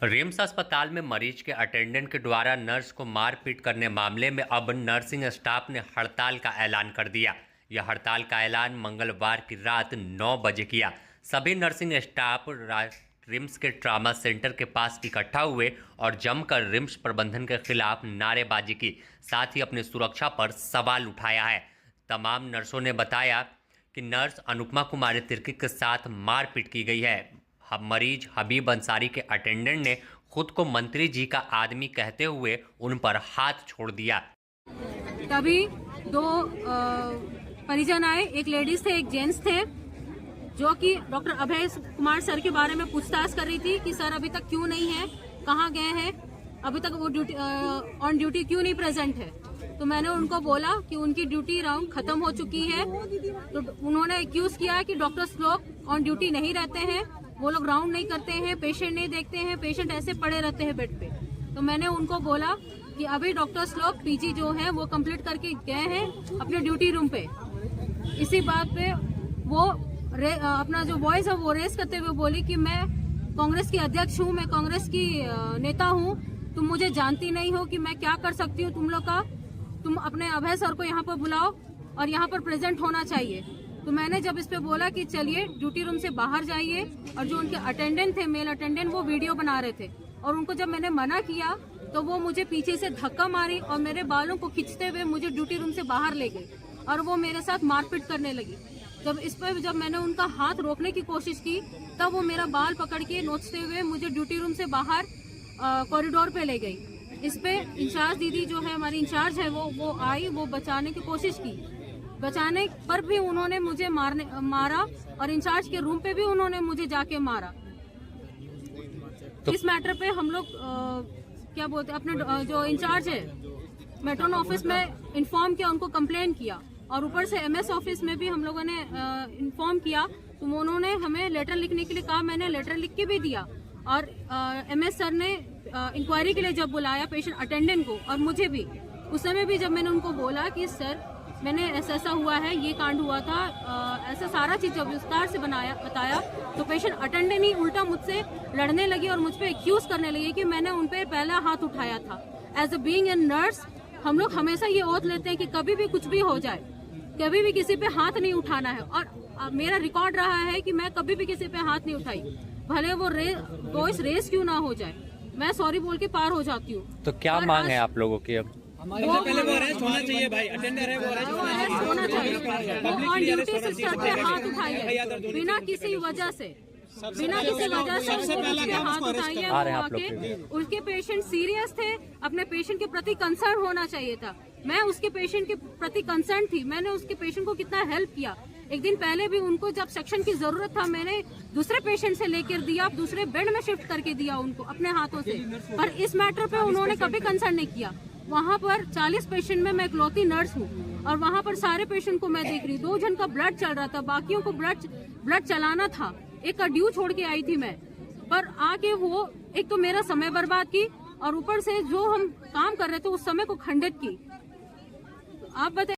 RIMS अस्पताल में मरीज के अटेंडेंट के द्वारा नर्स को मारपीट करने मामले में अब नर्सिंग स्टाफ ने हड़ताल का ऐलान कर दिया। यह हड़ताल का ऐलान मंगलवार की रात 9 बजे किया। सभी नर्सिंग स्टाफ रिम्स के ट्रामा सेंटर के पास इकट्ठा हुए और जमकर रिम्स प्रबंधन के खिलाफ नारेबाजी की, साथ ही अपनी सुरक्षा पर सवाल उठाया है। तमाम नर्सों ने बताया कि नर्स अनुपमा कुमारी तिर्की के साथ मारपीट की गई है। मरीज हबीब अंसारी के अटेंडेंट ने खुद को मंत्री जी का आदमी कहते हुए उन पर हाथ छोड़ दिया। तभी दो परिजन आए, एक लेडीज थे, एक जेंट्स थे, जो कि डॉक्टर अभय कुमार सर के बारे में पूछताछ कर रही थी कि सर अभी तक क्यों नहीं है, कहाँ गए हैं, अभी तक वो ड्यूटी ऑन ड्यूटी क्यों नहीं प्रेजेंट है। तो मैंने उनको बोला कि उनकी ड्यूटी राउंड खत्म हो चुकी है। तो उन्होंने एक्यूज किया कि डॉक्टर्स लोग ऑन ड्यूटी नहीं रहते हैं, वो लोग राउंड नहीं करते हैं, पेशेंट नहीं देखते हैं, पेशेंट ऐसे पड़े रहते हैं बेड पे। तो मैंने उनको बोला कि अभी डॉक्टर्स लोग पीजी जो है वो कंप्लीट करके गए हैं अपने ड्यूटी रूम पे। इसी बात पे वो अपना जो वॉइस है वो रेस करते हुए बोली कि मैं कांग्रेस की अध्यक्ष हूँ, मैं कांग्रेस की नेता हूँ, तुम मुझे जानती नहीं हो कि मैं क्या कर सकती हूँ तुम लोग का। तुम अपने अभय सर को यहाँ पर बुलाओ और यहाँ पर प्रेजेंट होना चाहिए। तो मैंने जब इस पे बोला कि चलिए ड्यूटी रूम से बाहर जाइए, और जो उनके अटेंडेंट थे, मेल अटेंडेंट, वो वीडियो बना रहे थे, और उनको जब मैंने मना किया तो वो मुझे पीछे से धक्का मारी और मेरे बालों को खींचते हुए मुझे ड्यूटी रूम से बाहर ले गई और वो मेरे साथ मारपीट करने लगी। जब मैंने उनका हाथ रोकने की कोशिश की तब वो मेरा बाल पकड़ के नोचते हुए मुझे ड्यूटी रूम से बाहर कॉरिडोर पे ले गई। इस पे इंचार्ज दीदी जो है, हमारी इंचार्ज है, वो आई, वो बचाने की कोशिश की, बचाने पर भी उन्होंने मुझे मारा और इंचार्ज के रूम पे भी उन्होंने मुझे जाके मारा। तो इस मैटर पे हम लोग क्या बोलते, अपने जो इंचार्ज है मेट्रोन ऑफिस में इन्फॉर्म किया, उनको कंप्लेन किया, और ऊपर से एमएस ऑफिस में भी हम लोगों ने इन्फॉर्म किया। तो उन्होंने हमें लेटर लिखने के लिए कहा, मैंने लेटर लिख के भी दिया, और एमएस सर ने इंक्वायरी के लिए जब बुलाया पेशेंट अटेंडेंट को और मुझे भी, उस समय भी जब मैंने उनको बोला कि सर मैंने ऐसा हुआ है, ये कांड हुआ था, ऐसा सारा चीज जब विस्तार से बताया, तो पेशेंट अटेंडेंट ही उल्टा मुझसे लड़ने लगी और मुझ पे एक्यूज करने लगी कि मैंने उन पे पहला हाथ उठाया था। As a being a nurse हम लोग हमेशा ये ओथ लेते हैं कि कभी भी कुछ भी हो जाए, कभी भी किसी पे हाथ नहीं उठाना है, और मेरा रिकॉर्ड रहा है कि मैं कभी भी किसी पे हाथ नहीं उठाई, भले वो वॉइस रेस क्यों ना हो जाए, मैं सॉरी बोल के पार हो जाती हूँ। तो क्या मांग है आप लोगों की? अब पहले वो अरेस्ट होना चाहिए भाई, अटेंडर है वो अरेस्ट होना चाहिए। वो ऑन ड्यूटी से सर पे हाथ उठाइए बिना किसी वजह से उसके हाथ उठाइए। उसके पेशेंट सीरियस थे, अपने पेशेंट के प्रति कंसर्न होना चाहिए था। मैं उसके पेशेंट के प्रति कंसर्न थी, मैंने उसके पेशेंट को कितना हेल्प किया। एक दिन पहले भी उनको जब सेक्शन की जरूरत था, मैंने दूसरे पेशेंट से लेकर दिया, दूसरे बेड में शिफ्ट करके दिया उनको अपने हाथों से, पर इस मैटर पे उन्होंने कभी कंसर्न नहीं किया। वहाँ पर 40 पेशेंट में मैं इकलौती नर्स हूँ, और वहाँ पर सारे पेशेंट को मैं देख रही, 2 जन का ब्लड चल रहा था, बाकियों को ब्लड चलाना था, एक का ड्यू छोड़ के आई थी मैं, पर आके वो एक तो मेरा समय बर्बाद की, और ऊपर से जो हम काम कर रहे थे उस समय को खंडित की। आप बताइए।